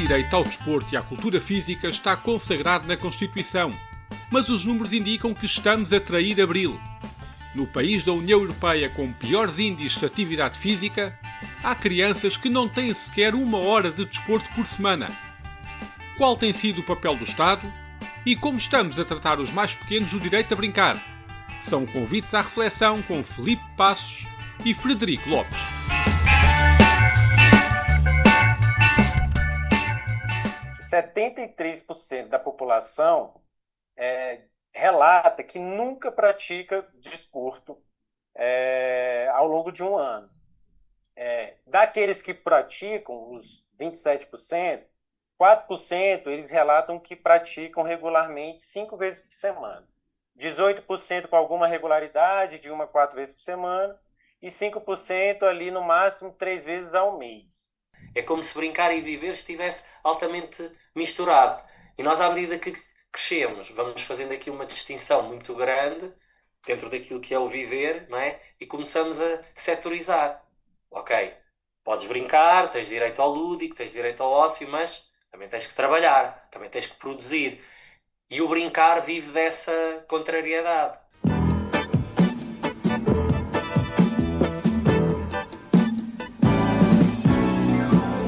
direito ao desporto e à cultura física está consagrado na Constituição, mas os números indicam que estamos a trair abril. No país da União Europeia com piores índices de atividade física, há crianças que não têm sequer 1 hora de desporto por semana. Qual tem sido o papel do Estado? E como estamos a tratar os mais pequenos do direito a brincar? São convites à reflexão com Filipe Passos e Frederico Lopes. – 73% da população relata que nunca pratica desporto ao longo de um ano. Daqueles que praticam, os 27%, 4% eles relatam que praticam regularmente 5 vezes por semana. 18% com alguma regularidade, de 1 a 4 vezes por semana, e 5% ali no máximo 3 vezes ao mês. É como se brincar e viver estivesse altamente misturado. E nós, à medida que crescemos, vamos fazendo aqui uma distinção muito grande dentro daquilo que é o viver, não é? E começamos a setorizar. Ok, podes brincar, tens direito ao lúdico, tens direito ao ócio, mas também tens que trabalhar, também tens que produzir. E o brincar vive dessa contrariedade.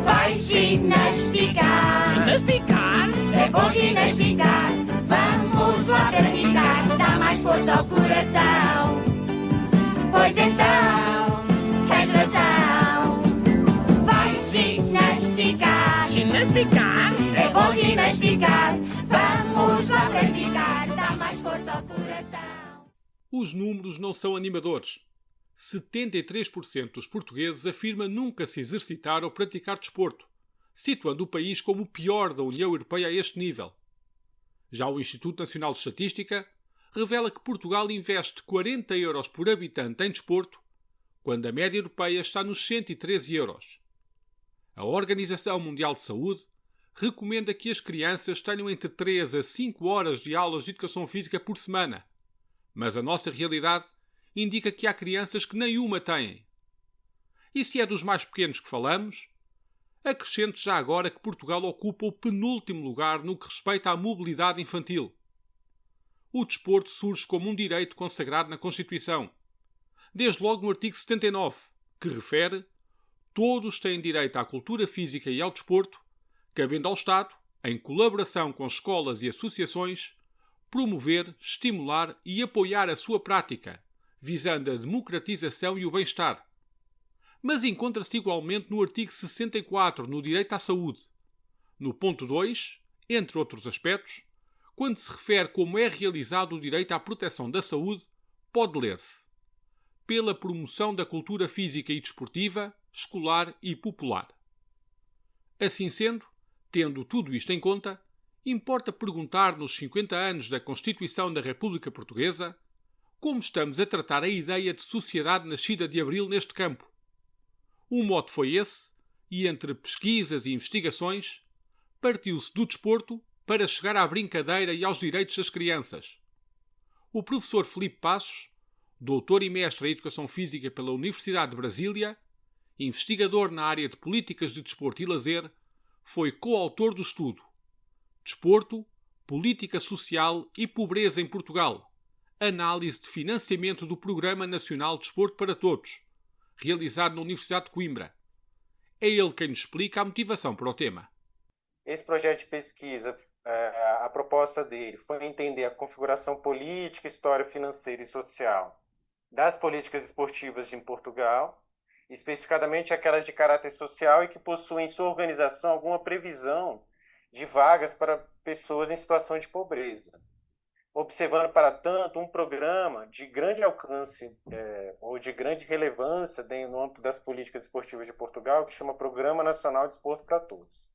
Vai ginasticar. Ginasticar? É bom ginasticar. Vamos lá praticar. Dá mais força ao coração. Pois então, tens razão. Vai ginasticar. Ginasticar? É bom ginasticar. Vamos lá praticar. Dá mais força ao coração. Os números não são animadores. 73% dos portugueses afirma nunca se exercitar ou praticar desporto, situando o país como o pior da União Europeia a este nível. Já o Instituto Nacional de Estatística revela que Portugal investe 40 euros por habitante em desporto, quando a média europeia está nos 113 euros. A Organização Mundial de Saúde recomenda que as crianças tenham entre 3 a 5 horas de aulas de educação física por semana, mas a nossa realidade indica que há crianças que nem uma têm. E se é dos mais pequenos que falamos, acrescente já agora que Portugal ocupa o penúltimo lugar no que respeita à mobilidade infantil. O desporto surge como um direito consagrado na Constituição, desde logo no artigo 79, que refere: todos têm direito à cultura física e ao desporto, cabendo ao Estado, em colaboração com escolas e associações, promover, estimular e apoiar a sua prática, visando a democratização e o bem-estar. Mas encontra-se igualmente no artigo 64, no direito à saúde. No ponto 2, entre outros aspectos, quando se refere como é realizado o direito à proteção da saúde, pode ler-se: pela promoção da cultura física e desportiva, escolar e popular. Assim sendo, tendo tudo isto em conta, importa perguntar nos 50 anos da Constituição da República Portuguesa como estamos a tratar a ideia de sociedade nascida de abril neste campo. O mote foi esse, e entre pesquisas e investigações, partiu-se do desporto para chegar à brincadeira e aos direitos das crianças. O professor Filipe Passos, doutor e mestre em Educação Física pela Universidade de Brasília, investigador na área de Políticas de Desporto e Lazer, foi coautor do estudo Desporto, Política Social e Pobreza em Portugal, análise de financiamento do Programa Nacional de Desporto para Todos, realizado na Universidade de Coimbra. É ele quem nos explica a motivação para o tema. Esse projeto de pesquisa, a proposta dele foi entender a configuração política, história, financeira e social das políticas esportivas em Portugal, especificadamente aquelas de caráter social e que possuem em sua organização alguma previsão de vagas para pessoas em situação de pobreza. Observando, para tanto, um programa de grande alcance ou de grande relevância no âmbito das políticas esportivas de Portugal, que chama Programa Nacional de Desporto para Todos.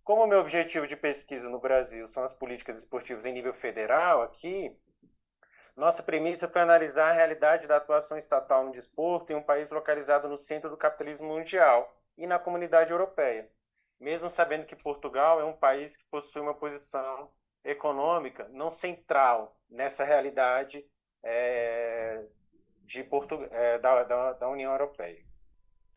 Como o meu objetivo de pesquisa no Brasil são as políticas esportivas em nível federal, aqui, nossa premissa foi analisar a realidade da atuação estatal no desporto em um país localizado no centro do capitalismo mundial e na comunidade europeia, mesmo sabendo que Portugal é um país que possui uma posição econômica não central nessa realidade da União Europeia.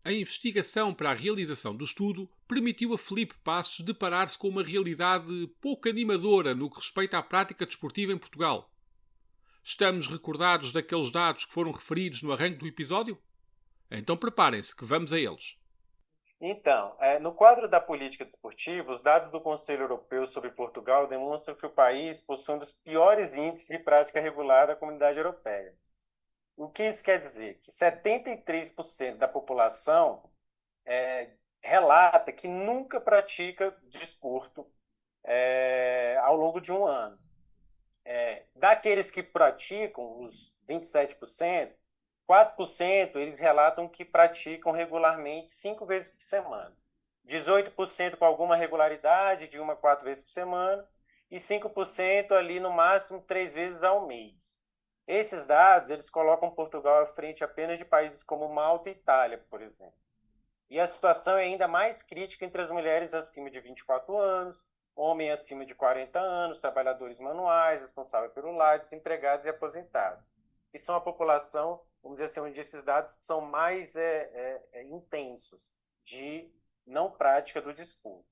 A investigação para a realização do estudo permitiu a Filipe Passos deparar-se com uma realidade pouco animadora no que respeita à prática desportiva em Portugal. Estamos recordados daqueles dados que foram referidos no arranque do episódio? Então preparem-se que vamos a eles. Então, no quadro da política desportiva, os dados do Conselho Europeu sobre Portugal demonstram que o país possui um dos piores índices de prática regular da Comunidade Europeia. O que isso quer dizer? Que 73% da população relata que nunca pratica desporto ao longo de um ano. Daqueles que praticam, os 27%, 4% eles relatam que praticam regularmente 5 vezes por semana. 18% com alguma regularidade, de 1 a 4 vezes por semana, e 5% ali no máximo 3 vezes ao mês. Esses dados eles colocam Portugal à frente apenas de países como Malta e Itália, por exemplo. E a situação é ainda mais crítica entre as mulheres acima de 24 anos, homens acima de 40 anos, trabalhadores manuais, responsáveis pelo lar, desempregados e aposentados. Que são a população, vamos dizer assim, onde esses dados são mais intensos de não prática do desporto.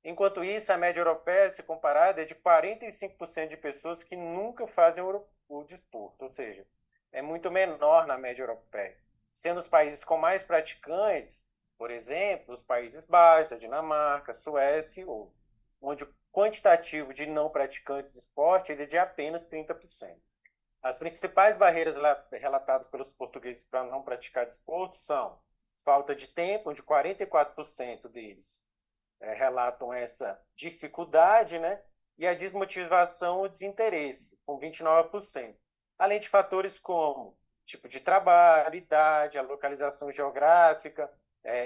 Enquanto isso, a média europeia, se comparada, é de 45% de pessoas que nunca fazem o desporto, ou seja, é muito menor na média europeia. Sendo os países com mais praticantes, por exemplo, os Países Baixos, a Dinamarca, a Suécia, onde o quantitativo de não praticantes de esporte ele é de apenas 30%. As principais barreiras relatadas pelos portugueses para não praticar desporto são falta de tempo, onde 44% deles relatam essa dificuldade, né? E a desmotivação ou desinteresse, com 29%. Além de fatores como tipo de trabalho, idade, a localização geográfica,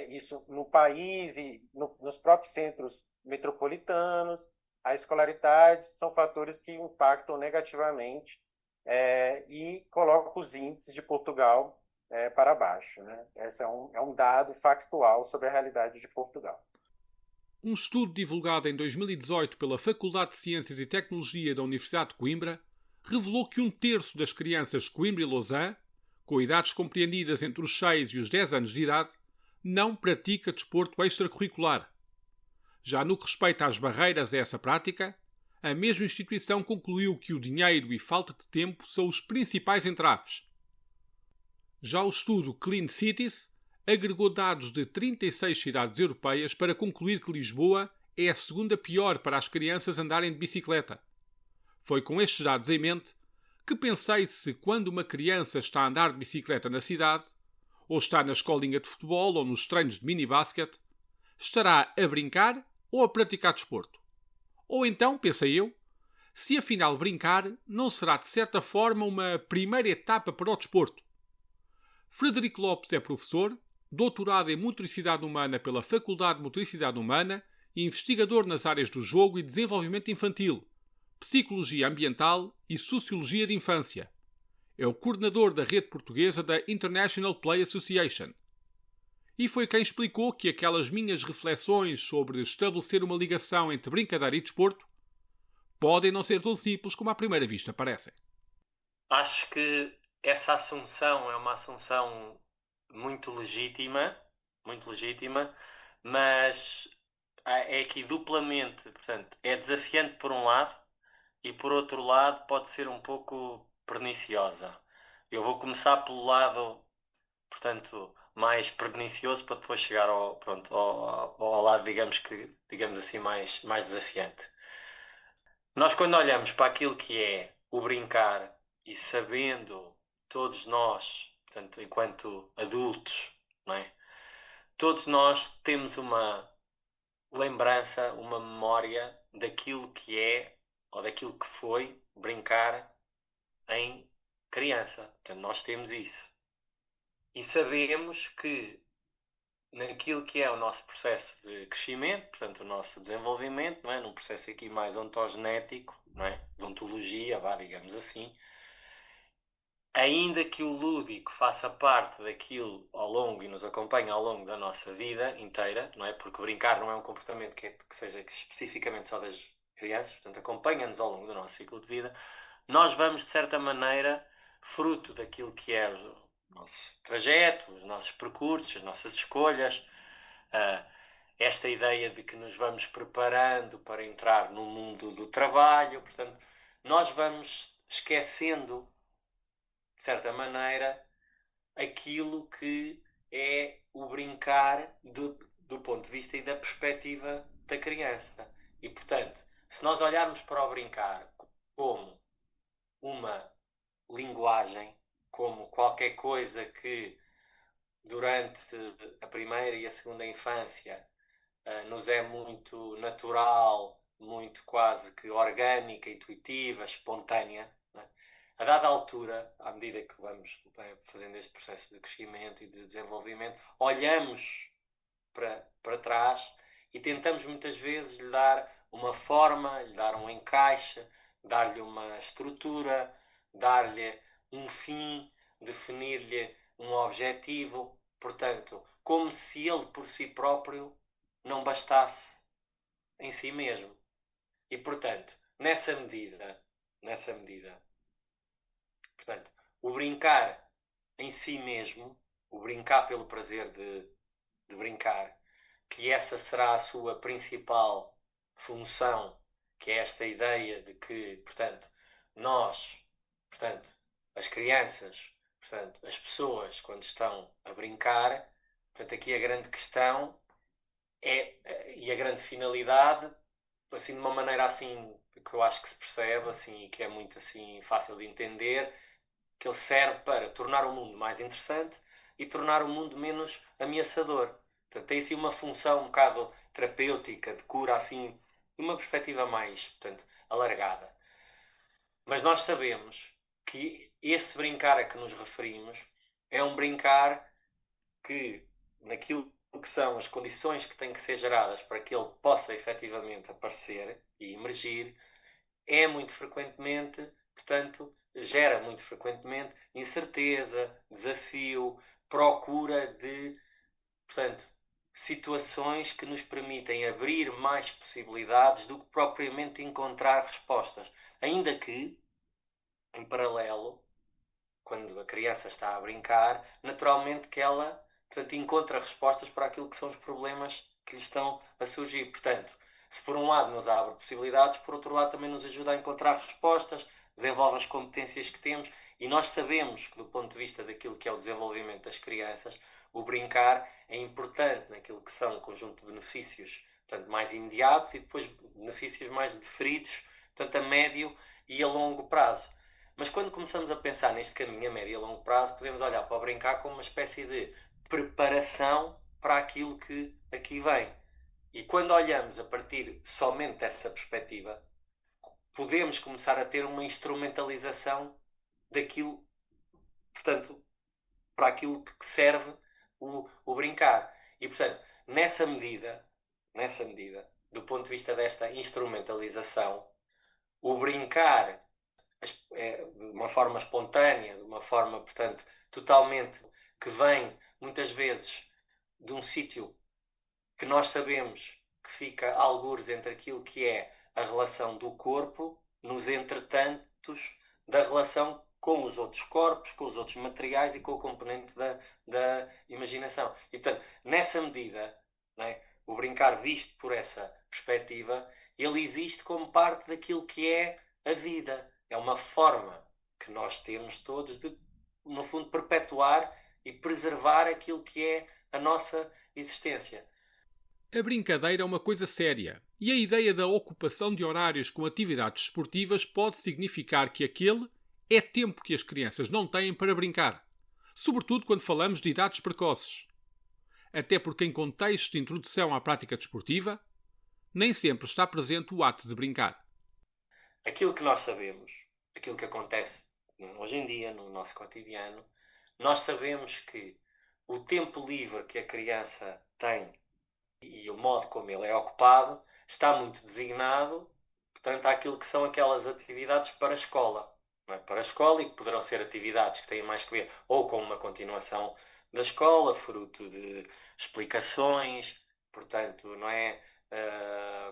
isso no país e nos próprios centros metropolitanos, a escolaridade, são fatores que impactam negativamente e colocam os índices de Portugal para baixo, né? Esse é um dado factual sobre a realidade de Portugal. Um estudo divulgado em 2018 pela Faculdade de Ciências e Tecnologia da Universidade de Coimbra revelou que 1/3 das crianças de Coimbra e Lausanne, com idades compreendidas entre os 6 e os 10 anos de idade, não pratica desporto extracurricular. Já no que respeita às barreiras a essa prática, a mesma instituição concluiu que o dinheiro e falta de tempo são os principais entraves. Já o estudo Clean Cities agregou dados de 36 cidades europeias para concluir que Lisboa é a segunda pior para as crianças andarem de bicicleta. Foi com estes dados em mente que pensei se quando uma criança está a andar de bicicleta na cidade, ou está na escolinha de futebol ou nos treinos de mini-basket, estará a brincar ou a praticar desporto. Ou então, pensei eu, se afinal brincar não será de certa forma uma primeira etapa para o desporto. Frederico Lopes é professor, doutorado em Motricidade Humana pela Faculdade de Motricidade Humana e investigador nas áreas do jogo e desenvolvimento infantil, psicologia ambiental e sociologia de infância. É o coordenador da rede portuguesa da International Play Association. E foi quem explicou que aquelas minhas reflexões sobre estabelecer uma ligação entre brincadeira e desporto podem não ser tão simples como à primeira vista parecem. Acho que essa assunção é uma assunção muito legítima, mas é aqui duplamente, portanto, é desafiante por um lado e por outro lado pode ser um pouco perniciosa. Eu vou começar pelo lado, portanto, mais pernicioso para depois chegar ao lado, digamos assim, mais desafiante. Nós quando olhamos para aquilo que é o brincar e sabendo todos nós, portanto, enquanto adultos, não é? Todos nós temos uma lembrança, uma memória daquilo que é ou daquilo que foi brincar em criança. Portanto, nós temos isso. E sabemos que naquilo que é o nosso processo de crescimento, portanto, o nosso desenvolvimento, não é? Num processo aqui mais ontogenético, não é? De ontologia, digamos assim, ainda que o lúdico faça parte daquilo ao longo e nos acompanhe ao longo da nossa vida inteira, não é? Porque brincar não é um comportamento que seja especificamente só das crianças, portanto, acompanha-nos ao longo do nosso ciclo de vida, nós vamos, de certa maneira, fruto daquilo que é nosso trajeto, os nossos percursos, as nossas escolhas, esta ideia de que nos vamos preparando para entrar no mundo do trabalho. Portanto, nós vamos esquecendo, de certa maneira, aquilo que é o brincar do ponto de vista e da perspectiva da criança. E, portanto, se nós olharmos para o brincar como uma linguagem, como qualquer coisa que durante a primeira e a segunda infância nos é muito natural, muito quase que orgânica, intuitiva, espontânea, não é? A dada altura, à medida que vamos fazendo este processo de crescimento e de desenvolvimento, olhamos para trás e tentamos muitas vezes lhe dar uma forma, lhe dar um encaixe, dar-lhe uma estrutura, dar-lhe um fim, definir-lhe um objetivo. Portanto, como se ele por si próprio não bastasse em si mesmo. E, portanto, nessa medida, portanto, o brincar em si mesmo, o brincar pelo prazer de brincar, que essa será a sua principal função, que é esta ideia de que, portanto, nós, portanto, as crianças, portanto, as pessoas, quando estão a brincar, portanto, aqui a grande questão e a grande finalidade, assim, de uma maneira assim, que eu acho que se percebe, assim, e que é muito assim fácil de entender, que ele serve para tornar o mundo mais interessante e tornar o mundo menos ameaçador. Portanto, tem assim uma função um bocado terapêutica, de cura, assim, de uma perspectiva mais, portanto, alargada. Mas nós sabemos que esse brincar a que nos referimos é um brincar que, naquilo que são as condições que têm que ser geradas para que ele possa efetivamente aparecer e emergir, é muito frequentemente, portanto, gera muito frequentemente incerteza, desafio, procura de, portanto, situações que nos permitem abrir mais possibilidades do que propriamente encontrar respostas. Ainda que, em paralelo, quando a criança está a brincar, naturalmente que ela, portanto, encontra respostas para aquilo que são os problemas que lhe estão a surgir. Portanto, se por um lado nos abre possibilidades, por outro lado também nos ajuda a encontrar respostas, desenvolve as competências que temos, e nós sabemos que, do ponto de vista daquilo que é o desenvolvimento das crianças, o brincar é importante naquilo que são um conjunto de benefícios, portanto, mais imediatos, e depois benefícios mais deferidos, portanto, a médio e a longo prazo. Mas quando começamos a pensar neste caminho a médio e a longo prazo, podemos olhar para o brincar como uma espécie de preparação para aquilo que aqui vem. E quando olhamos a partir somente dessa perspectiva, podemos começar a ter uma instrumentalização daquilo, portanto, para aquilo que serve o brincar. E, portanto, nessa medida, do ponto de vista desta instrumentalização, o brincar de uma forma espontânea, de uma forma, portanto, totalmente, que vem muitas vezes de um sítio que nós sabemos que fica algures entre aquilo que é a relação do corpo, nos entretantos da relação com os outros corpos, com os outros materiais e com o componente da imaginação. E, portanto, nessa medida, não é, o brincar visto por essa perspectiva, ele existe como parte daquilo que é a vida. É uma forma que nós temos todos de, no fundo, perpetuar e preservar aquilo que é a nossa existência. A brincadeira é uma coisa séria, e a ideia da ocupação de horários com atividades esportivas pode significar que aquele é tempo que as crianças não têm para brincar, sobretudo quando falamos de idades precoces. Até porque em contextos de introdução à prática desportiva, nem sempre está presente o ato de brincar. Aquilo que nós sabemos, aquilo que acontece hoje em dia no nosso cotidiano, nós sabemos que o tempo livre que a criança tem e o modo como ele é ocupado está muito designado, portanto, àquilo que são aquelas atividades para a escola. Não é? Para a escola, e que poderão ser atividades que têm mais que ver ou com uma continuação da escola, fruto de explicações, portanto, não é?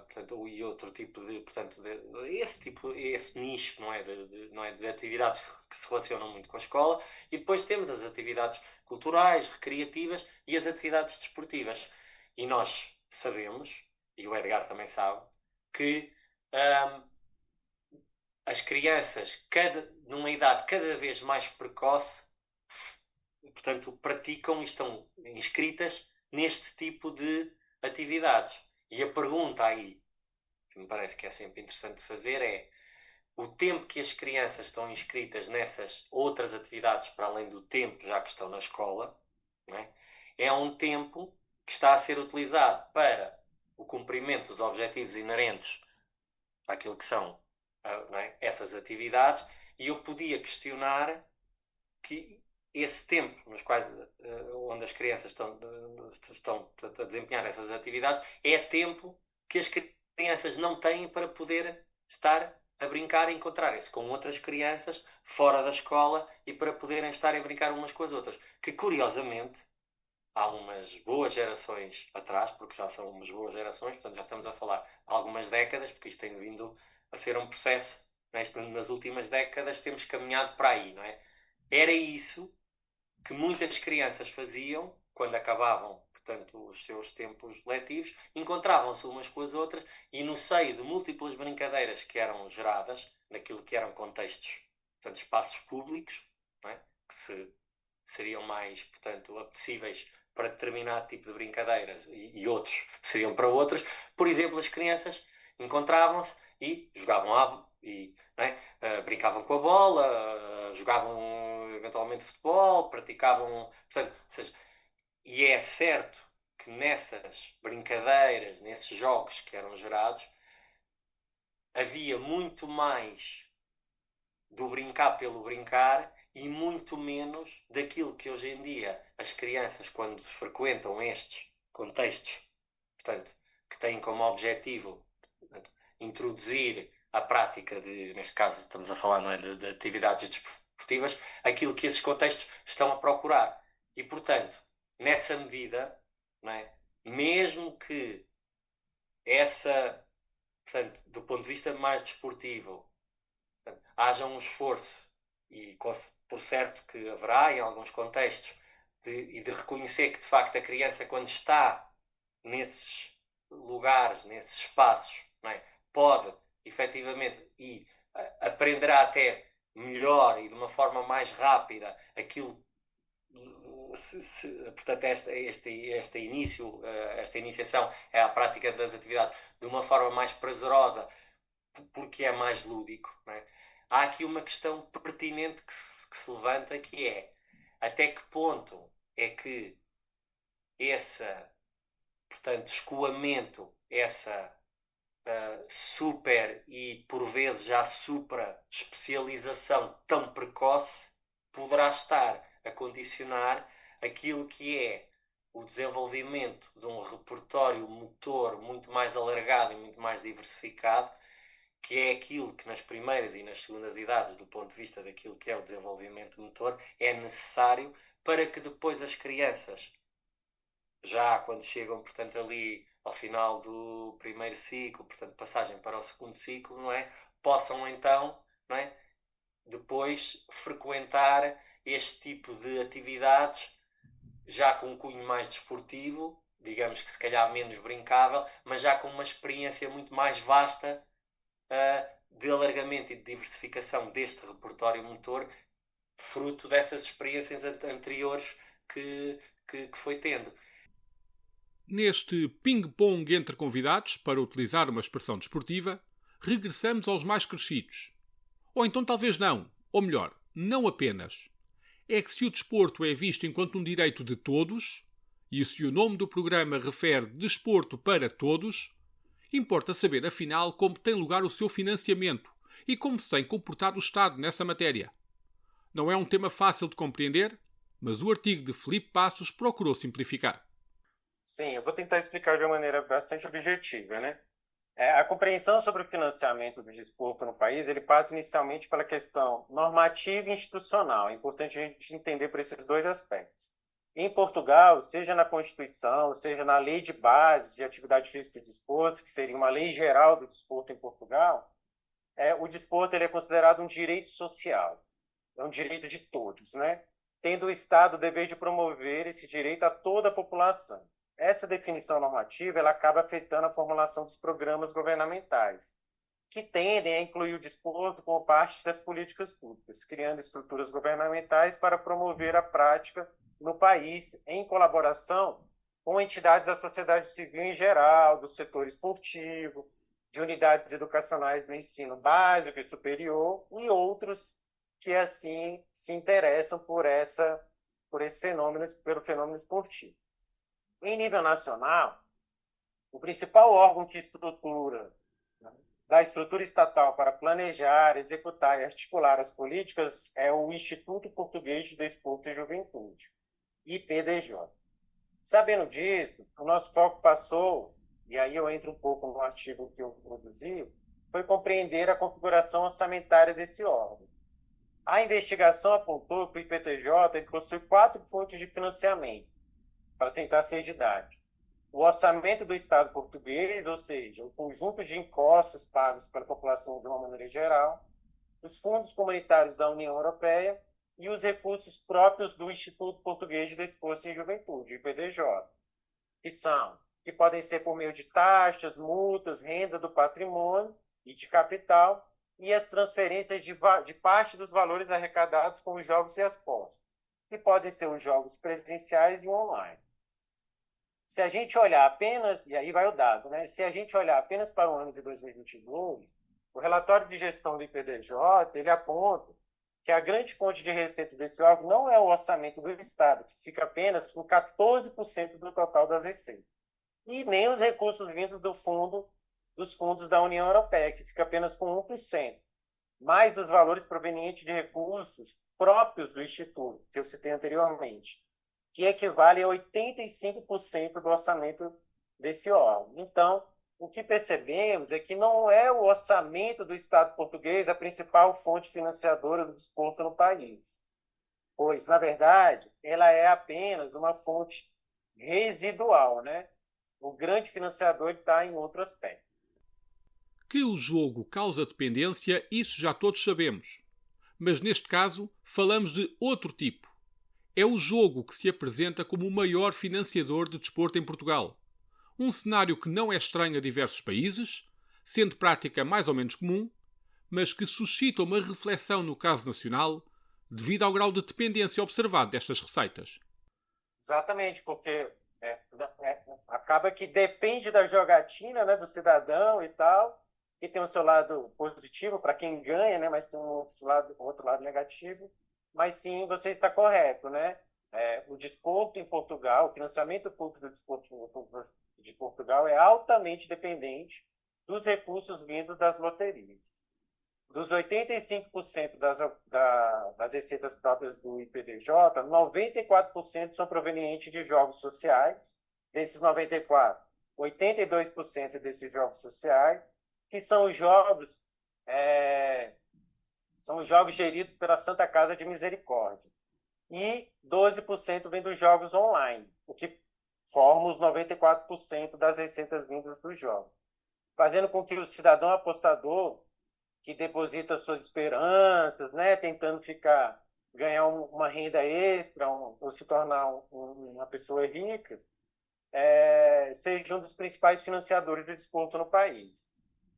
portanto, e outro tipo de, portanto, esse nicho, não é, não é, de atividades que se relacionam muito com a escola, e depois temos as atividades culturais, recreativas e as atividades desportivas. E nós sabemos, e o Edgar também sabe, que as crianças, numa idade cada vez mais precoce, portanto, praticam e estão inscritas neste tipo de atividades. E a pergunta aí, que me parece que é sempre interessante fazer, é o tempo que as crianças estão inscritas nessas outras atividades, para além do tempo já que estão na escola, não é? É um tempo que está a ser utilizado para o cumprimento dos objetivos inerentes àquilo que são, não é, essas atividades, e eu podia questionar que esse tempo nos quais, onde as crianças estão a desempenhar essas atividades é tempo que as crianças não têm para poder estar a brincar e encontrarem-se com outras crianças fora da escola e para poderem estar a brincar umas com as outras. Que, curiosamente, há umas boas gerações atrás, porque já são umas boas gerações, portanto já estamos a falar há algumas décadas, porque isto tem vindo a ser um processo, não é? Nas últimas décadas temos caminhado para aí, não é? Era isso que muitas crianças faziam quando acabavam, portanto, os seus tempos letivos, encontravam-se umas com as outras e no seio de múltiplas brincadeiras que eram geradas, naquilo que eram contextos, portanto, espaços públicos, não é? Que seriam mais, portanto, apetecíveis para determinado tipo de brincadeiras e outros seriam para outras. Por exemplo, as crianças encontravam-se e jogavam não é? Brincavam com a bola, jogavam eventualmente futebol, praticavam, portanto, ou seja, e é certo que nessas brincadeiras, nesses jogos que eram gerados, havia muito mais do brincar pelo brincar e muito menos daquilo que hoje em dia as crianças, quando frequentam estes contextos, portanto, que têm como objetivo, portanto, introduzir a prática de, neste caso estamos a falar, não é, de atividades desportivas, aquilo que esses contextos estão a procurar. E, portanto, nessa medida, não é, mesmo que portanto, do ponto de vista mais desportivo, portanto, haja um esforço, e por certo que haverá em alguns contextos, e de reconhecer que de facto a criança, quando está nesses lugares, nesses espaços, não é, pode efetivamente e aprenderá até melhor e de uma forma mais rápida aquilo, portanto, esta iniciação é a prática das atividades de uma forma mais prazerosa, porque é mais lúdico, não é? Há aqui uma questão pertinente que se levanta, que é até que ponto é que portanto, escoamento, essa super e por vezes já supra especialização tão precoce poderá estar a condicionar aquilo que é o desenvolvimento de um repertório motor muito mais alargado e muito mais diversificado, que é aquilo que nas primeiras e nas segundas idades, do ponto de vista daquilo que é o desenvolvimento motor, é necessário para que depois as crianças, já quando chegam, portanto, ali ao final do primeiro ciclo, portanto, passagem para o segundo ciclo, não é? Possam então, não é, depois frequentar este tipo de atividades já com um cunho mais desportivo, digamos que se calhar menos brincável, mas já com uma experiência muito mais vasta de alargamento e de diversificação deste repertório motor, fruto dessas experiências anteriores que foi tendo. Neste ping-pong entre convidados, para utilizar uma expressão desportiva, regressamos aos mais crescidos. Ou então talvez não, ou melhor, não apenas. É que se o desporto é visto enquanto um direito de todos, e se o nome do programa refere desporto para todos, importa saber afinal como tem lugar o seu financiamento e como se tem comportado o Estado nessa matéria. Não é um tema fácil de compreender, mas o artigo de Filipe Passos procurou simplificar. Sim, eu vou tentar explicar de uma maneira bastante objetiva, né? A compreensão sobre o financiamento do desporto no país, ele passa inicialmente pela questão normativa e institucional. É importante a gente entender por esses dois aspectos. Em Portugal, seja na Constituição, seja na Lei de Bases de Atividade Física e Desporto, que seria uma lei geral do desporto em Portugal, o desporto ele é considerado um direito social, é um direito de todos, né? Tendo o Estado o dever de promover esse direito a toda a população. Essa definição normativa ela acaba afetando a formulação dos programas governamentais, que tendem a incluir o desporto como parte das políticas públicas, criando estruturas governamentais para promover a prática no país, em colaboração com entidades da sociedade civil em geral, do setor esportivo, de unidades educacionais do ensino básico e superior, e outros que, assim, se interessam pelo fenômeno esportivo. Em nível nacional, o principal órgão que da estrutura estatal para planejar, executar e articular as políticas é o Instituto Português de Desporto e Juventude, IPDJ. Sabendo disso, o nosso foco passou, e aí eu entro um pouco no artigo que eu produzi, foi compreender a configuração orçamentária desse órgão. A investigação apontou que o IPTJ possui 4 fontes de financiamento, para tentar ser didático. O orçamento do Estado português, ou seja, o conjunto de impostos pagos pela população de uma maneira geral, os fundos comunitários da União Europeia e os recursos próprios do Instituto Português de Desporto e Juventude, IPDJ, que podem ser por meio de taxas, multas, renda do patrimônio e de capital, e as transferências de parte dos valores arrecadados com os jogos e as postas, que podem ser os jogos presenciais e online. Se a gente olhar apenas, e aí vai o dado, né? Se a gente olhar apenas para o ano de 2022, o relatório de gestão do IPDJ, ele aponta que a grande fonte de receita desse órgão não é o orçamento do Estado, que fica apenas com 14% do total das receitas, e nem os recursos vindos dos fundos da União Europeia, que fica apenas com 1%, mais dos valores provenientes de recursos próprios do Instituto, que eu citei anteriormente, que equivale a 85% do orçamento desse órgão. Então, o que percebemos é que não é o orçamento do Estado português a principal fonte financiadora do desporto no país, pois, na verdade, ela é apenas uma fonte residual, né? O grande financiador está em outro aspecto. Que o jogo causa dependência, isso já todos sabemos. Mas neste caso, falamos de outro tipo. É o jogo que se apresenta como o maior financiador de desporto em Portugal. Um cenário que não é estranho a diversos países, sendo prática mais ou menos comum, mas que suscita uma reflexão no caso nacional devido ao grau de dependência observado destas receitas. Exatamente, porque acaba que depende da jogatina, né, do cidadão e tal, que tem o seu lado positivo para quem ganha, né, mas tem um outro lado negativo. Mas sim, você está correto, né? O desporto em Portugal, o financiamento público do desporto de Portugal é altamente dependente dos recursos vindos das loterias. Dos 85% das receitas próprias do IPDJ, 94% são provenientes de jogos sociais. Desses 94%, 82% desses jogos sociais, que são os jogos geridos pela Santa Casa de Misericórdia. E 12% vem dos jogos online, o que forma os 94% das receitas vindas dos jogos, fazendo com que o cidadão apostador, que deposita suas esperanças, né, tentando ganhar uma renda extra ou se tornar uma pessoa rica, seja um dos principais financiadores do desporto no país.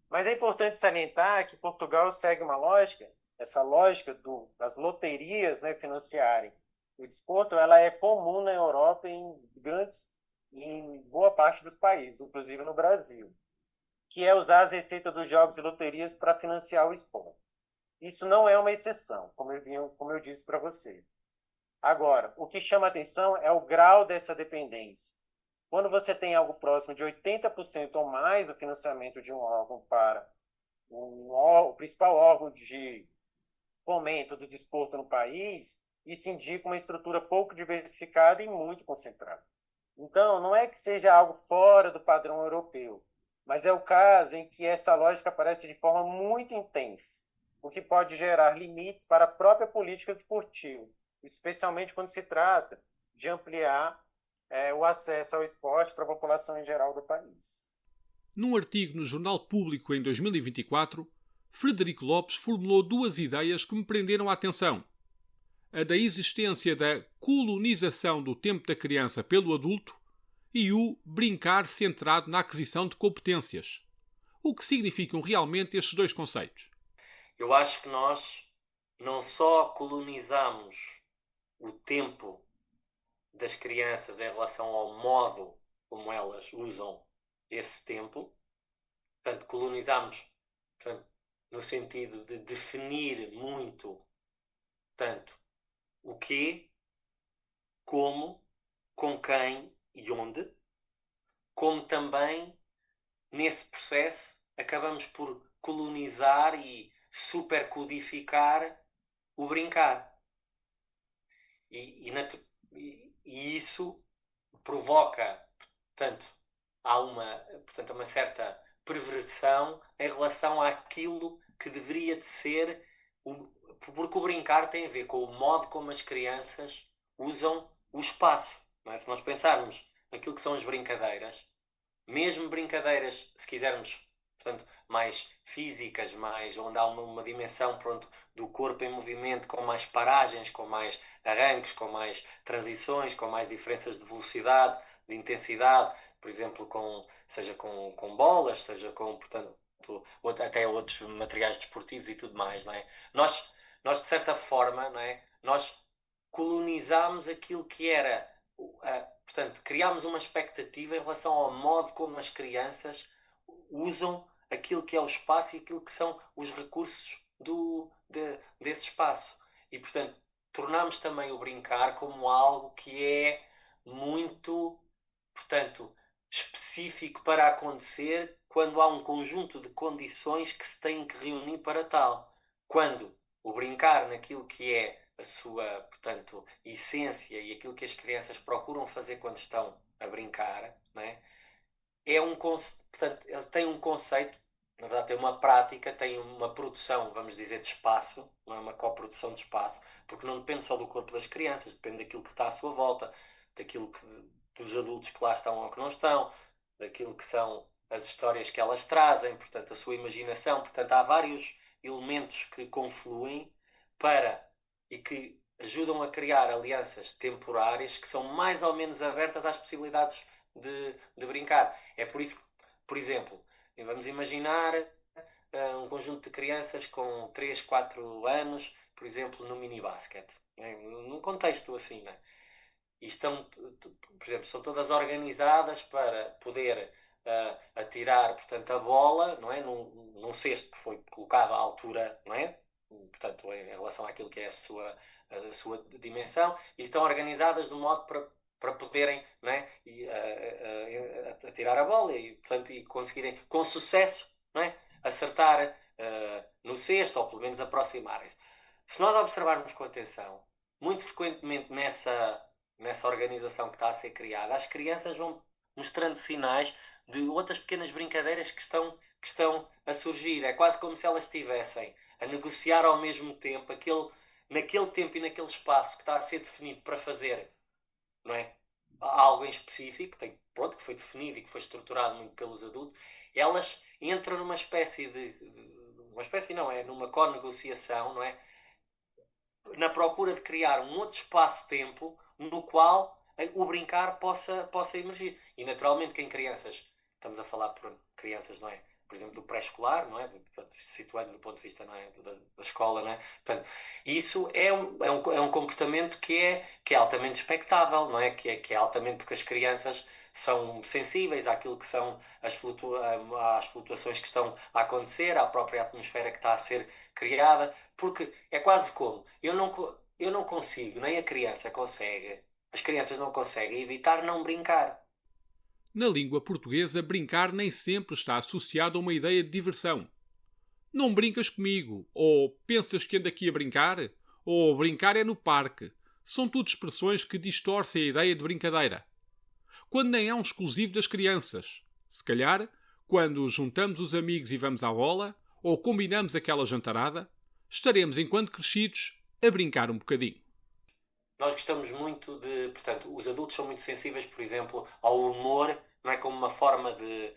Mas é importante salientar que Portugal segue uma lógica, essa lógica das loterias, né, financiarem o desporto, ela é comum na Europa em boa parte dos países, inclusive no Brasil, que é usar as receitas dos jogos e loterias para financiar o esporte. Isso não é uma exceção, como eu disse para você. Agora, o que chama atenção é o grau dessa dependência. Quando você tem algo próximo de 80% ou mais do financiamento de um órgão para o principal órgão de fomento do desporto no país, isso indica uma estrutura pouco diversificada e muito concentrada. Então, não é que seja algo fora do padrão europeu, mas é o caso em que essa lógica aparece de forma muito intensa, o que pode gerar limites para a própria política desportiva, especialmente quando se trata de ampliar o acesso ao esporte para a população em geral do país. Num artigo no Jornal Público em 2024, Frederico Lopes formulou duas ideias que me prenderam a atenção. A da existência da colonização do tempo da criança pelo adulto e o brincar centrado na aquisição de competências. O que significam realmente estes dois conceitos? Eu acho que nós não só colonizamos o tempo das crianças em relação ao modo como elas usam esse tempo, portanto, colonizamos, portanto, no sentido de definir muito, tanto o quê, como, com quem e onde, como também, nesse processo, acabamos por colonizar e supercodificar o brincar. E isso provoca, portanto, há uma certa perversão em relação àquilo que deveria de ser, porque o brincar tem a ver com o modo como as crianças usam o espaço. Não é? Se nós pensarmos naquilo que são as brincadeiras, mesmo brincadeiras, se quisermos, portanto, mais físicas, mais, onde há uma dimensão, pronto, do corpo em movimento, com mais paragens, com mais arranques, com mais transições, com mais diferenças de velocidade, de intensidade, por exemplo, seja com bolas, seja com, portanto, até outros materiais desportivos e tudo mais, não é? Nós de certa forma, não é? Nós colonizámos aquilo que era, portanto, criámos uma expectativa em relação ao modo como as crianças usam aquilo que é o espaço e aquilo que são os recursos desse espaço. E, portanto, tornamos também o brincar como algo que é muito, portanto, específico para acontecer quando há um conjunto de condições que se têm que reunir para tal. Quando o brincar naquilo que é a sua, portanto, essência e aquilo que as crianças procuram fazer quando estão a brincar, não é? Portanto, eles têm um conceito, na verdade tem uma prática, tem uma produção, vamos dizer, de espaço, não é uma coprodução de espaço, porque não depende só do corpo das crianças, depende daquilo que está à sua volta, dos adultos que lá estão ou que não estão, daquilo que são as histórias que elas trazem, portanto, a sua imaginação. Portanto, há vários elementos que confluem e que ajudam a criar alianças temporárias que são mais ou menos abertas às possibilidades de brincar. É por isso que, por exemplo, vamos imaginar um conjunto de crianças com 3, 4 anos, por exemplo, no mini-basket, num contexto assim, não é? E estão, por exemplo, são todas organizadas para poder atirar, portanto, a bola, não é? Num cesto que foi colocado à altura, não é? Portanto, em relação àquilo que é a sua dimensão, e estão organizadas de modo para poderem, não é? Atirar a bola e, portanto, e conseguirem com sucesso, não é? Acertar no cesto, ou pelo menos aproximarem-se. Se nós observarmos com atenção, muito frequentemente nessa organização que está a ser criada, as crianças vão mostrando sinais de outras pequenas brincadeiras que estão a surgir. É quase como se elas estivessem a negociar ao mesmo tempo naquele tempo e naquele espaço que está a ser definido para fazer, não é? Algo em específico, que foi definido e que foi estruturado muito pelos adultos. Elas entram numa espécie numa co-negociação, não é? Na procura de criar um outro espaço-tempo no qual o brincar possa emergir. E naturalmente que em crianças, estamos a falar por crianças, não é? Por exemplo, do pré-escolar, não é? Situando do ponto de vista, não é? da escola, não é? Portanto, isso é um comportamento que é altamente expectável, não é? Que é altamente, porque as crianças são sensíveis àquilo que são às flutuações que estão a acontecer, à própria atmosfera que está a ser criada, porque é quase como eu não consigo, nem a criança consegue, as crianças não conseguem evitar não brincar. Na língua portuguesa, brincar nem sempre está associado a uma ideia de diversão. Não brincas comigo, ou pensas que ando aqui a brincar, ou brincar é no parque. São tudo expressões que distorcem a ideia de brincadeira. Quando nem é um exclusivo das crianças. Se calhar, quando juntamos os amigos e vamos à bola, ou combinamos aquela jantarada, estaremos, enquanto crescidos, a brincar um bocadinho. nós gostamos muito portanto, os adultos são muito sensíveis, por exemplo, ao humor, não é, como uma forma de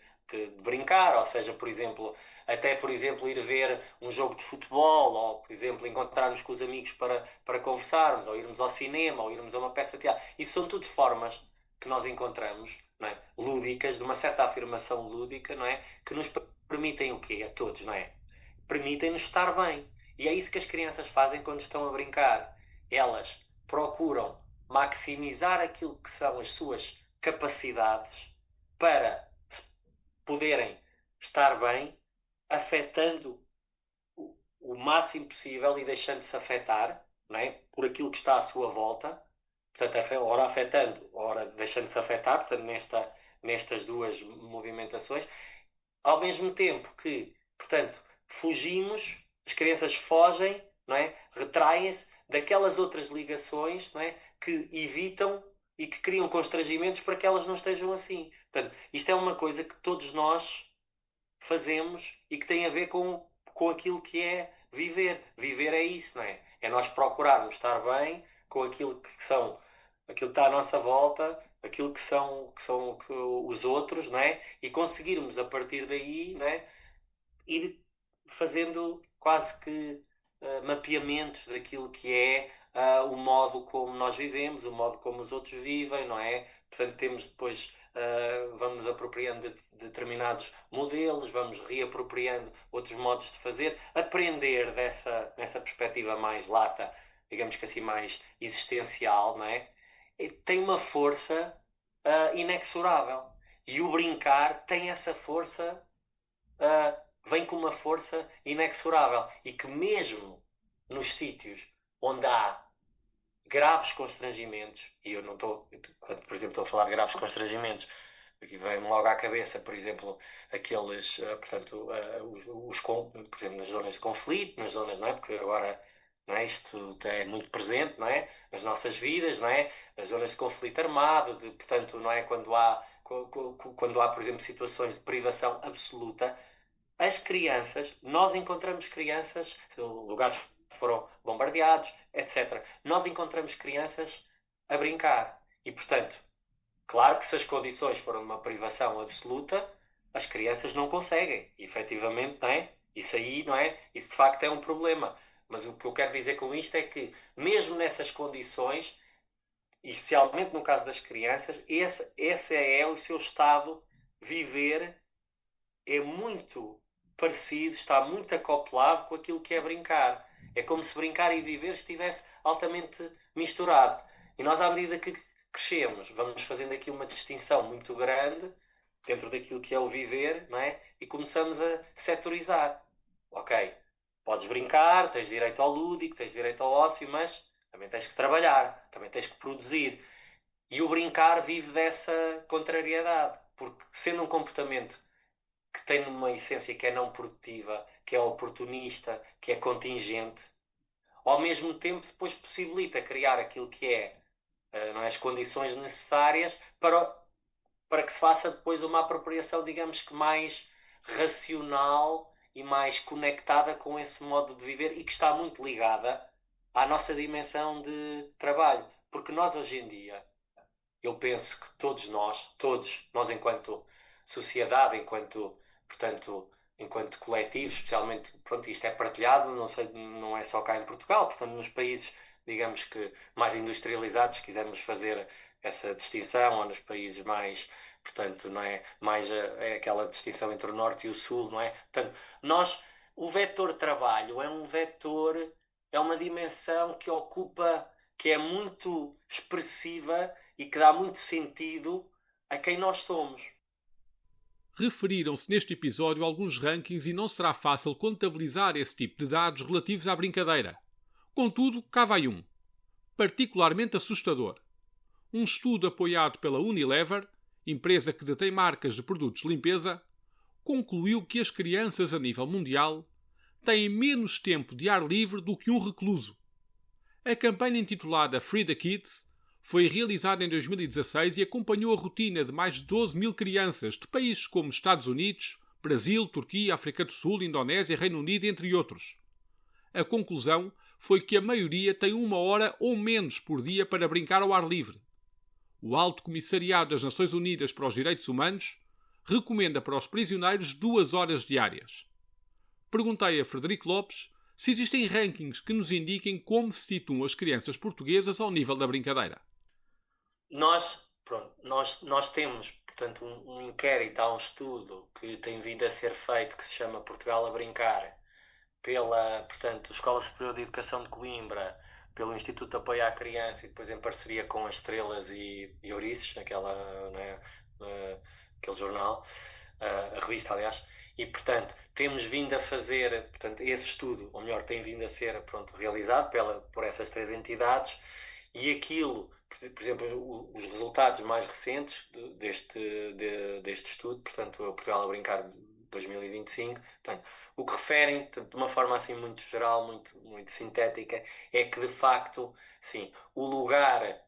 brincar, ou seja, por exemplo, até, por exemplo, ir ver um jogo de futebol, ou, por exemplo, encontrarmos com os amigos para conversarmos, ou irmos ao cinema, ou irmos a uma peça de teatro. Isso são tudo formas que nós encontramos, não é, lúdicas, de uma certa afirmação lúdica, não é, que nos permitem o quê? A todos, não é? Permitem-nos estar bem. E é isso que as crianças fazem quando estão a brincar. Elas procuram maximizar aquilo que são as suas capacidades para poderem estar bem, afetando o máximo possível e deixando-se afetar, não é, por aquilo que está à sua volta. Portanto, ora afetando, ora deixando-se afetar, portanto, nestas duas movimentações, ao mesmo tempo que, portanto, fugimos, as crianças fogem, não é, retraem-se daquelas outras ligações, não é, que evitam e que criam constrangimentos para que elas não estejam assim. Portanto, isto é uma coisa que todos nós fazemos e que tem a ver com aquilo que é viver. Viver é isso, não é? É nós procurarmos estar bem com aquilo que está à nossa volta, aquilo que são os outros, não é? E conseguirmos, a partir daí, não é, ir fazendo quase que mapeamentos daquilo que é o modo como nós vivemos, o modo como os outros vivem, não é? Portanto, temos depois, vamos apropriando de determinados modelos, vamos reapropriando outros modos de fazer, aprender nessa perspectiva mais lata, digamos que assim, mais existencial, não é? Tem uma força inexorável. E o brincar tem essa força, vem com uma força inexorável. E que mesmo nos sítios onde há graves constrangimentos, e eu não estou, quando, por exemplo, estou a falar de graves constrangimentos, aqui vem-me logo à cabeça, por exemplo, aqueles, portanto, por exemplo, nas zonas de conflito, nas zonas, não é? Porque agora, não é? Isto é muito presente, não é? Nas nossas vidas, não é? As zonas de conflito armado, portanto, não é? Quando há, por exemplo, situações de privação absoluta, as crianças, nós encontramos crianças, lugares que foram bombardeados, etc. Nós encontramos crianças a brincar. E, portanto, claro que se as condições foram de uma privação absoluta, as crianças não conseguem. E, efetivamente, não é? Isso aí, não é? Isso de facto é um problema. Mas o que eu quero dizer com isto é que, mesmo nessas condições, e especialmente no caso das crianças, esse é o seu estado. Viver é muito parecido, está muito acoplado com aquilo que é brincar. É como se brincar e viver estivesse altamente misturado. E nós, à medida que crescemos, vamos fazendo aqui uma distinção muito grande dentro daquilo que é o viver, não é? E começamos a setorizar. Ok, podes brincar, tens direito ao lúdico, tens direito ao ócio, mas também tens que trabalhar, também tens que produzir. E o brincar vive dessa contrariedade, porque sendo um comportamento que tem uma essência que é não produtiva, que é oportunista, que é contingente, ao mesmo tempo depois possibilita criar aquilo que não é, as condições necessárias para que se faça depois uma apropriação, digamos que mais racional e mais conectada com esse modo de viver e que está muito ligada à nossa dimensão de trabalho. Porque nós hoje em dia, eu penso que todos nós enquanto sociedade, portanto, enquanto coletivo, especialmente, pronto, isto é partilhado, não sei, não é só cá em Portugal, portanto, nos países, digamos que mais industrializados, se quisermos fazer essa distinção, ou nos países mais, portanto, não é, mais é aquela distinção entre o norte e o sul, não é? Portanto, o vetor trabalho é um vetor, é uma dimensão que ocupa, que é muito expressiva e que dá muito sentido a quem nós somos. Referiram-se neste episódio alguns rankings e não será fácil contabilizar esse tipo de dados relativos à brincadeira. Contudo, cá vai um. Particularmente assustador. Um estudo apoiado pela Unilever, empresa que detém marcas de produtos de limpeza, concluiu que as crianças a nível mundial têm menos tempo de ar livre do que um recluso. A campanha intitulada Free the Kids foi realizada em 2016 e acompanhou a rotina de mais de 12 mil crianças de países como Estados Unidos, Brasil, Turquia, África do Sul, Indonésia, Reino Unido, entre outros. A conclusão foi que a maioria tem 1 hora ou menos por dia para brincar ao ar livre. O Alto Comissariado das Nações Unidas para os Direitos Humanos recomenda para os prisioneiros 2 horas diárias. Perguntei a Frederico Lopes se existem rankings que nos indiquem como se situam as crianças portuguesas ao nível da brincadeira. Nós temos, portanto, um inquérito, há um estudo que tem vindo a ser feito que se chama Portugal a Brincar, pela, portanto, Escola Superior de Educação de Coimbra, pelo Instituto de Apoio à Criança e depois em parceria com as Estrelas e Ouriços, aquele jornal, a revista, aliás. E, portanto, temos vindo a fazer, portanto, esse estudo, ou melhor, tem vindo a ser, realizado por essas 3 entidades, e aquilo, por exemplo, os resultados mais recentes deste estudo, portanto, Portugal a Brincar de 2025, portanto, o que referem, de uma forma assim muito geral, muito sintética, é que, de facto, sim, o lugar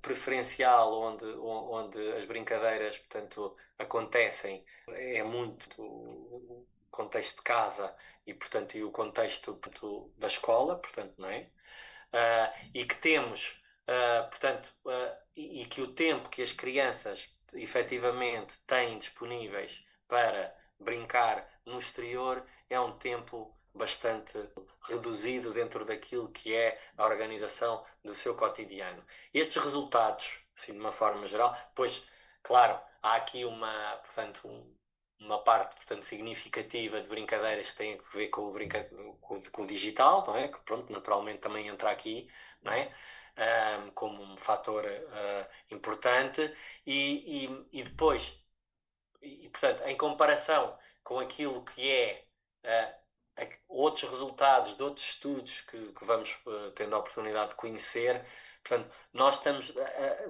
preferencial onde as brincadeiras, portanto, acontecem é muito o contexto de casa e, portanto, e o contexto, portanto, da escola, portanto, não é? E que temos, portanto, e que o tempo que as crianças efetivamente têm disponíveis para brincar no exterior é um tempo bastante reduzido dentro daquilo que é a organização do seu cotidiano. Estes resultados, assim, de uma forma geral, pois, claro, há aqui uma parte, portanto, significativa de brincadeiras que têm a ver com o digital, não é? Que, pronto, naturalmente também entra aqui, não é? Como um fator importante e depois, portanto, em comparação com aquilo que é outros resultados de outros estudos que vamos tendo a oportunidade de conhecer, portanto, nós estamos,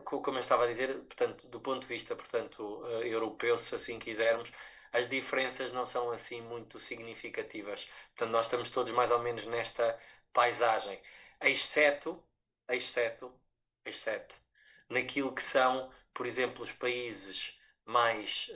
como eu estava a dizer, portanto, do ponto de vista, portanto, europeu, se assim quisermos, as diferenças não são assim muito significativas. Portanto, nós estamos todos mais ou menos nesta paisagem, exceto naquilo que são, por exemplo, os países mais,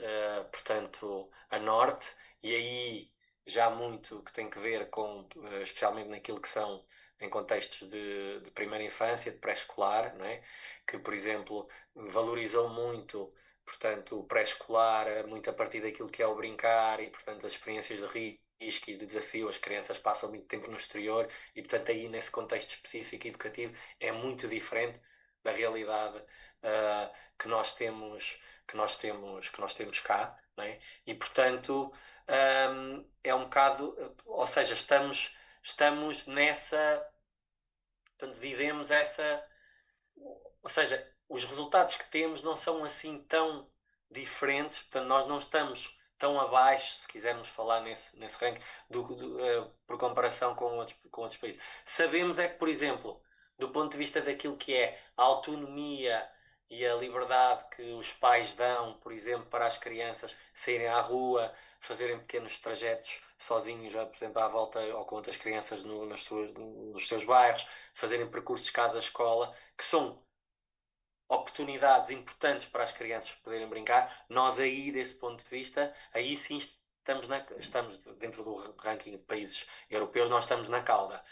portanto, a norte, e aí já muito que tem que ver com, especialmente naquilo que são em contextos de primeira infância, de pré-escolar, não é? Que, por exemplo, valorizou muito, portanto, o pré-escolar, muito a partir daquilo que é o brincar e, portanto, as experiências de risco e de desafio. As crianças passam muito tempo no exterior e, portanto, aí nesse contexto específico e educativo é muito diferente da realidade que nós temos cá, não é? E, portanto, é um bocado, ou seja, estamos nessa, portanto, vivemos essa, ou seja, os resultados que temos não são assim tão diferentes, portanto, nós não estamos tão abaixo, se quisermos falar nesse ranking, por comparação com outros países. Sabemos é que, por exemplo, do ponto de vista daquilo que é a autonomia e a liberdade que os pais dão, por exemplo, para as crianças saírem à rua, fazerem pequenos trajetos sozinhos, por exemplo, à volta ou com outras crianças nos seus bairros, fazerem percursos casa-escola, que são oportunidades importantes para as crianças poderem brincar. Nós aí, desse ponto de vista, aí sim estamos dentro do ranking de países europeus, nós estamos na cauda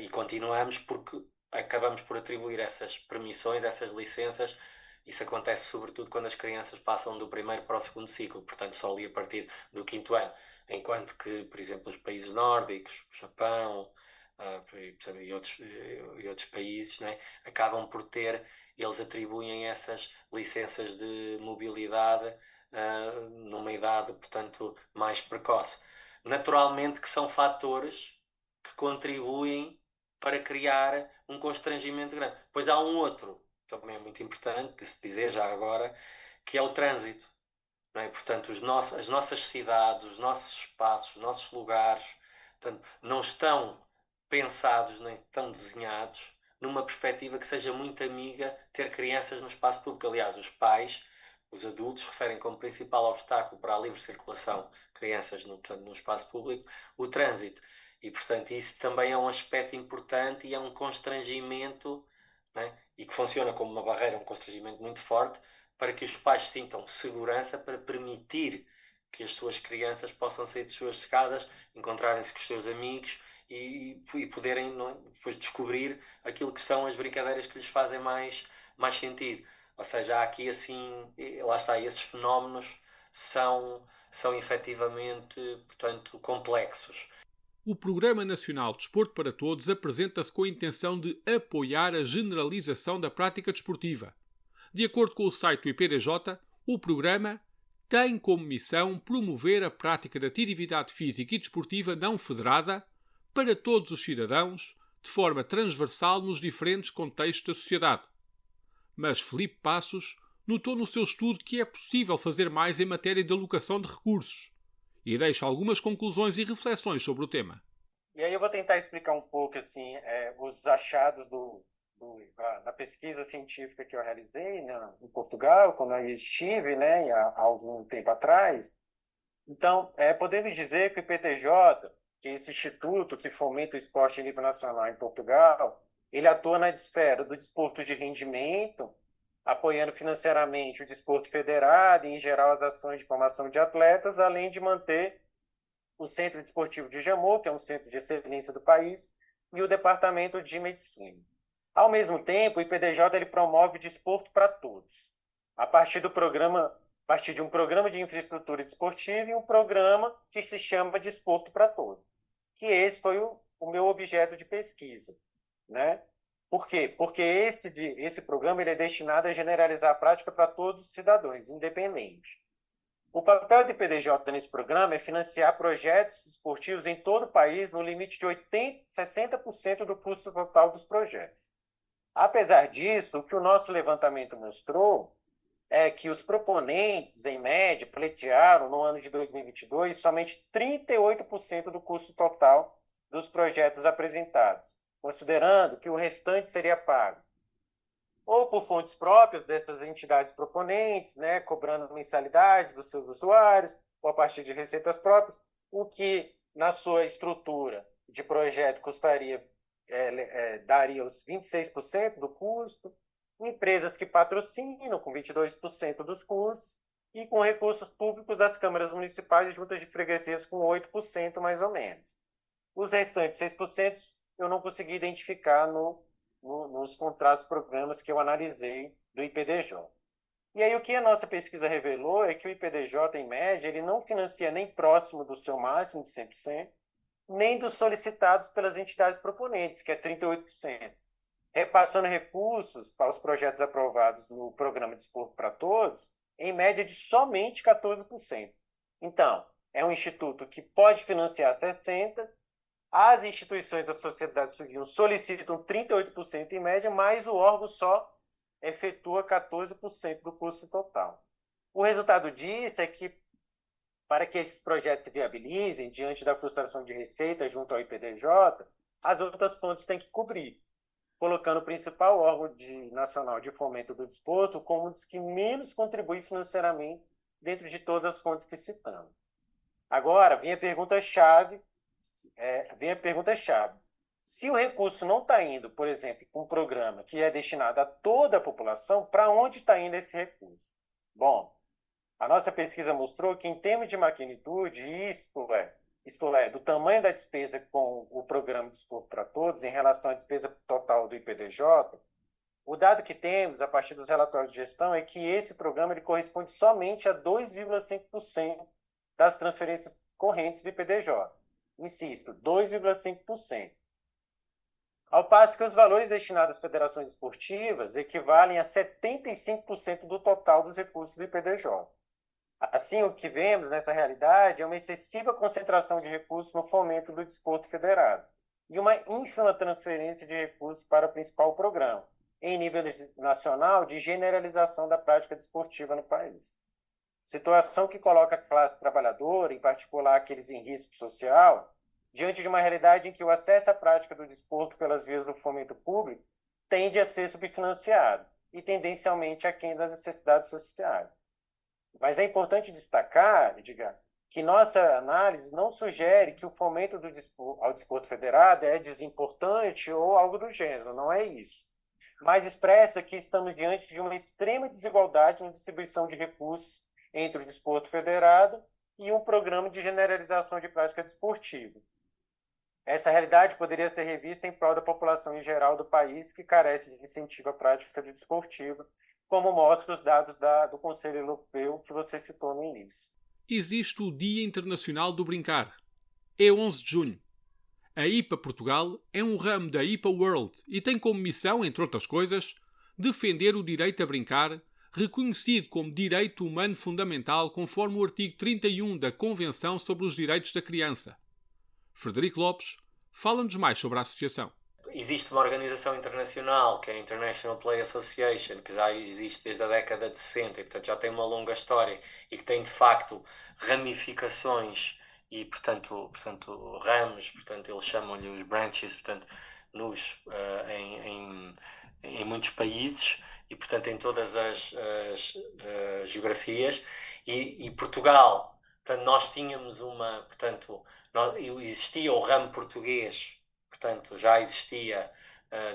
e continuamos porque acabamos por atribuir essas permissões, essas licenças. Isso acontece sobretudo quando as crianças passam do primeiro para o segundo ciclo, portanto só ali a partir do 5º ano, enquanto que, por exemplo, os países nórdicos, o Japão e outros países, né, acabam por ter, eles atribuem essas licenças de mobilidade numa idade, portanto, mais precoce. Naturalmente que são fatores que contribuem para criar um constrangimento grande. Pois há um outro, também é muito importante de se dizer já agora, que é o trânsito. Não é? Portanto, as nossas cidades, os nossos espaços, os nossos lugares, portanto, não estão pensados nem estão desenhados numa perspectiva que seja muito amiga ter crianças no espaço público. Aliás, os pais, os adultos, referem como principal obstáculo para a livre circulação de crianças no espaço público o trânsito. E, portanto, isso também é um aspecto importante e é um constrangimento, né? E que funciona como uma barreira, um constrangimento muito forte para que os pais sintam segurança para permitir que as suas crianças possam sair de suas casas, encontrarem-se com os seus amigos e poderem, não é, depois descobrir aquilo que são as brincadeiras que lhes fazem mais sentido. Ou seja, há aqui assim, lá está, esses fenómenos são efetivamente, portanto, complexos. O Programa Nacional de Desporto para Todos apresenta-se com a intenção de apoiar a generalização da prática desportiva. De acordo com o site do IPDJ, o programa tem como missão promover a prática da atividade física e desportiva não federada para todos os cidadãos, de forma transversal nos diferentes contextos da sociedade. Mas Filipe Passos notou no seu estudo que é possível fazer mais em matéria de alocação de recursos e deixa algumas conclusões e reflexões sobre o tema. E aí eu vou tentar explicar um pouco assim, os achados da pesquisa científica que eu realizei, né, em Portugal, quando eu estive, né, há algum tempo atrás. Então, podemos dizer que o IPTJ, que é esse instituto que fomenta o esporte em nível nacional em Portugal, ele atua na esfera do desporto de rendimento, apoiando financeiramente o desporto federado e, em geral, as ações de formação de atletas, além de manter o Centro Desportivo de Jamor, que é um centro de excelência do país, e o Departamento de Medicina. Ao mesmo tempo, o IPDJ ele promove o desporto para todos, a partir de um programa de infraestrutura desportiva e um programa que se chama Desporto para Todos, que esse foi o meu objeto de pesquisa, né? Por quê? Porque esse programa ele é destinado a generalizar a prática para todos os cidadãos, independente. O papel do IPDJ nesse programa é financiar projetos esportivos em todo o país no limite de 60% do custo total dos projetos. Apesar disso, o que o nosso levantamento mostrou é que os proponentes, em média, pleitearam no ano de 2022 somente 38% do custo total dos projetos apresentados, considerando que o restante seria pago ou por fontes próprias dessas entidades proponentes, né, cobrando mensalidades dos seus usuários, ou a partir de receitas próprias, o que, na sua estrutura de projeto, daria os 26% do custo, empresas que patrocinam com 22% dos custos, e com recursos públicos das câmaras municipais e juntas de freguesias com 8% mais ou menos. Os restantes 6% eu não consegui identificar nos contratos programas que eu analisei do IPDJ. E aí o que a nossa pesquisa revelou é que o IPDJ, em média, ele não financia nem próximo do seu máximo de 100%, nem dos solicitados pelas entidades proponentes, que é 38%, repassando recursos para os projetos aprovados no Programa Desporto para Todos, em média de somente 14%. Então, é um instituto que pode financiar 60%, as instituições da sociedade civil solicitam 38% em média, mas o órgão só efetua 14% do custo total. O resultado disso é que, para que esses projetos se viabilizem, diante da frustração de receita junto ao IPDJ, as outras fontes têm que cobrir, colocando o principal órgão nacional de fomento do desporto como um dos que menos contribui financeiramente dentro de todas as fontes que citamos. Agora, vem a pergunta-chave. Se o recurso não está indo, por exemplo, para um programa que é destinado a toda a população, para onde está indo esse recurso? Bom, a nossa pesquisa mostrou que, em termos de magnitude, isto é, do tamanho da despesa com o programa Desporto para Todos em relação à despesa total do IPDJ, o dado que temos, a partir dos relatórios de gestão, é que esse programa ele corresponde somente a 2,5% das transferências correntes do IPDJ. Insisto, 2,5%. Ao passo que os valores destinados às federações esportivas equivalem a 75% do total dos recursos do IPDJ. Assim, o que vemos nessa realidade é uma excessiva concentração de recursos no fomento do desporto federado e uma ínfima transferência de recursos para o principal programa, em nível nacional, de generalização da prática desportiva no país. Situação que coloca a classe trabalhadora, em particular aqueles em risco social, diante de uma realidade em que o acesso à prática do desporto pelas vias do fomento público tende a ser subfinanciado e tendencialmente aquém das necessidades sociais. Mas é importante destacar, Edgar, que nossa análise não sugere que o fomento ao desporto federado é desimportante ou algo do gênero, não é isso. Mas expressa que estamos diante de uma extrema desigualdade na distribuição de recursos entre o desporto federado e um programa de generalização de prática desportiva. Essa realidade poderia ser revista em prol da população em geral do país que carece de incentivo à prática de desportiva, como mostram os dados do Conselho Europeu que você citou no início. Existe o Dia Internacional do Brincar. É 11 de junho. A IPA Portugal é um ramo da IPA World e tem como missão, entre outras coisas, defender o direito a brincar, reconhecido como direito humano fundamental conforme o artigo 31 da Convenção sobre os Direitos da Criança. Frederico Lopes fala-nos mais sobre a associação. Existe uma organização internacional, que é a International Play Association, que já existe desde a década de 60 e, portanto, já tem uma longa história e que tem, de facto, ramificações e, portanto ramos, portanto, eles chamam-lhe os branches, portanto, em muitos países e, portanto, em todas as geografias. E Portugal, portanto, nós tínhamos existia o ramo português, portanto, já existia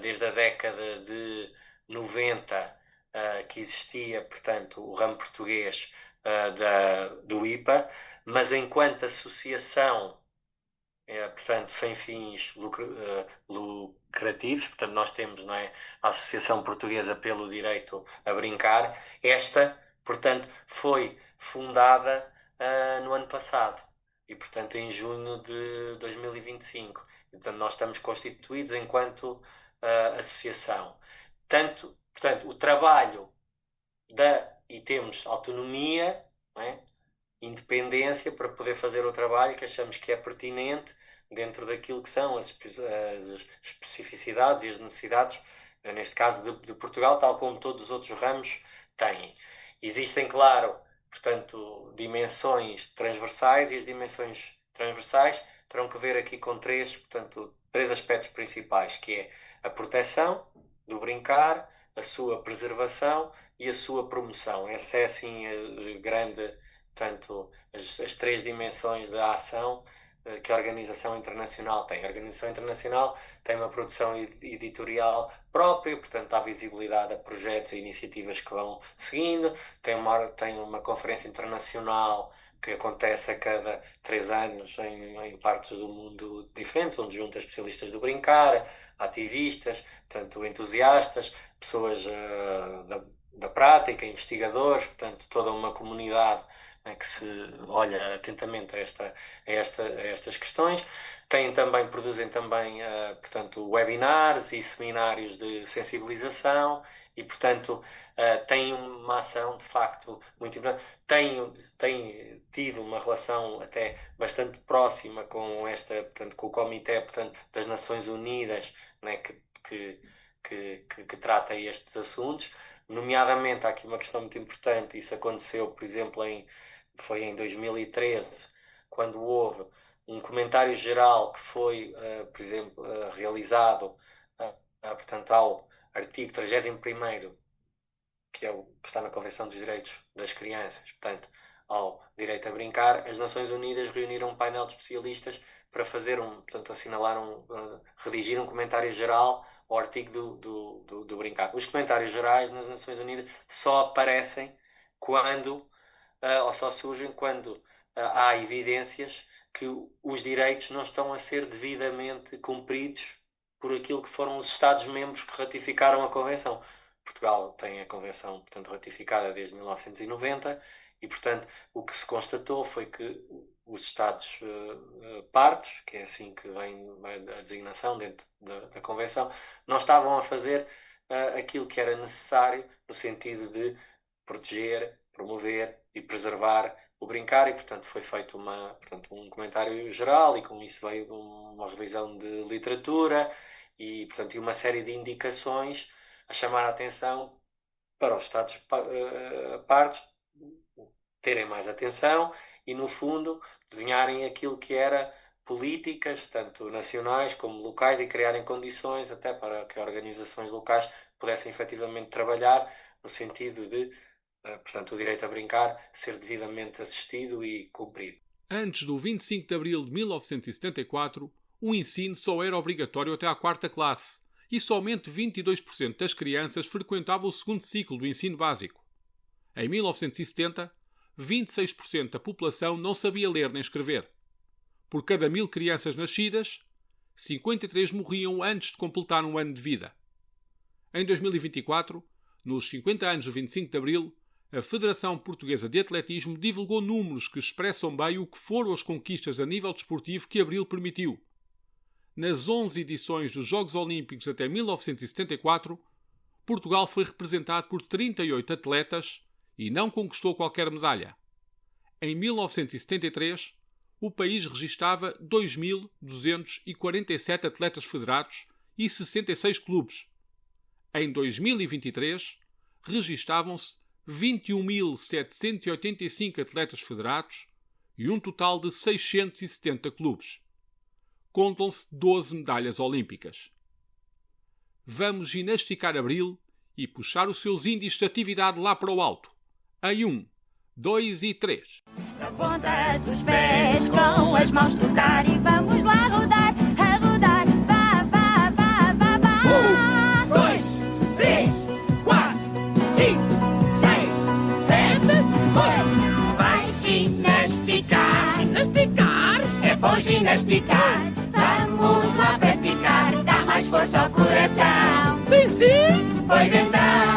desde a década de 90 que existia, portanto, o ramo português do IPA, mas enquanto associação, portanto, sem fins lucrativos, portanto, nós temos, não é, a Associação Portuguesa pelo Direito a Brincar. Esta, portanto, foi fundada no ano passado e, portanto, em junho de 2025. Portanto, nós estamos constituídos enquanto associação. Portanto, o trabalho e temos autonomia, não é? Independência para poder fazer o trabalho que achamos que é pertinente dentro daquilo que são as especificidades e as necessidades, neste caso de Portugal, tal como todos os outros ramos têm. Existem, claro, portanto, dimensões transversais e as dimensões transversais terão que ver aqui com três aspectos principais, que é a proteção do brincar, a sua preservação e a sua promoção. Essa é, assim, a grande... Portanto, as três dimensões da ação que a Organização Internacional tem. A Organização Internacional tem uma produção editorial própria, portanto, dá visibilidade a projetos e iniciativas que vão seguindo. Tem uma conferência internacional que acontece a cada 3 anos em partes do mundo diferentes, onde junta especialistas do brincar, ativistas, portanto, entusiastas, pessoas da prática, investigadores, portanto, toda uma comunidade que se olha atentamente a estas questões. Produzem também, portanto, webinars e seminários de sensibilização e, portanto, têm uma ação, de facto, muito importante. Têm tido uma relação até bastante próxima com com o Comitê, portanto, das Nações Unidas, né, que trata estes assuntos. Nomeadamente, há aqui uma questão muito importante. Isso aconteceu, por exemplo, foi em 2013, quando houve um comentário geral que foi, por exemplo, realizado portanto, ao artigo 31º, que está na Convenção dos Direitos das Crianças, portanto, ao direito a brincar. As Nações Unidas reuniram um painel de especialistas para redigir um comentário geral ao artigo do brincar. Os comentários gerais nas Nações Unidas só aparecem ou só surgem quando há evidências que os direitos não estão a ser devidamente cumpridos por aquilo que foram os Estados-membros que ratificaram a Convenção. Portugal tem a Convenção, portanto, ratificada desde 1990 e, portanto, o que se constatou foi que os Estados partes, que é assim que vem a designação dentro da Convenção, não estavam a fazer aquilo que era necessário no sentido de proteger, promover e preservar o brincar e, portanto, foi feito um comentário geral e com isso veio uma revisão de literatura e, portanto, uma série de indicações a chamar a atenção para os Estados partes terem mais atenção e, no fundo, desenharem aquilo que era políticas, tanto nacionais como locais, e criarem condições até para que organizações locais pudessem efetivamente trabalhar no sentido de, portanto, o direito a brincar ser devidamente assistido e cumprido. Antes do 25 de abril de 1974, o ensino só era obrigatório até à 4ª classe e somente 22% das crianças frequentavam o segundo ciclo do ensino básico. Em 1970, 26% da população não sabia ler nem escrever. Por cada 1000 crianças nascidas, 53 morriam antes de completar um ano de vida. Em 2024, nos 50 anos do 25 de Abril, a Federação Portuguesa de Atletismo divulgou números que expressam bem o que foram as conquistas a nível desportivo que Abril permitiu. Nas 11 edições dos Jogos Olímpicos até 1974, Portugal foi representado por 38 atletas e não conquistou qualquer medalha. Em 1973, o país registava 2.247 atletas federados e 66 clubes. Em 2023, registavam-se 21.785 atletas federados e um total de 670 clubes. Contam-se 12 medalhas olímpicas. Vamos ginasticar Abril e puxar os seus índices de atividade lá para o alto. Em 1, 2 e 3. Na ponta dos pés, com as mãos tocar e vamos lá rodar, a rodar, vá, vá, vá, vá, vá. 1, 2, 3, 4, 5, 6, 7, 8. Vai ginasticar, Ginasticar. é bom ginasticar. Vamos lá praticar, dá mais força ao coração. Sim, sim. Pois então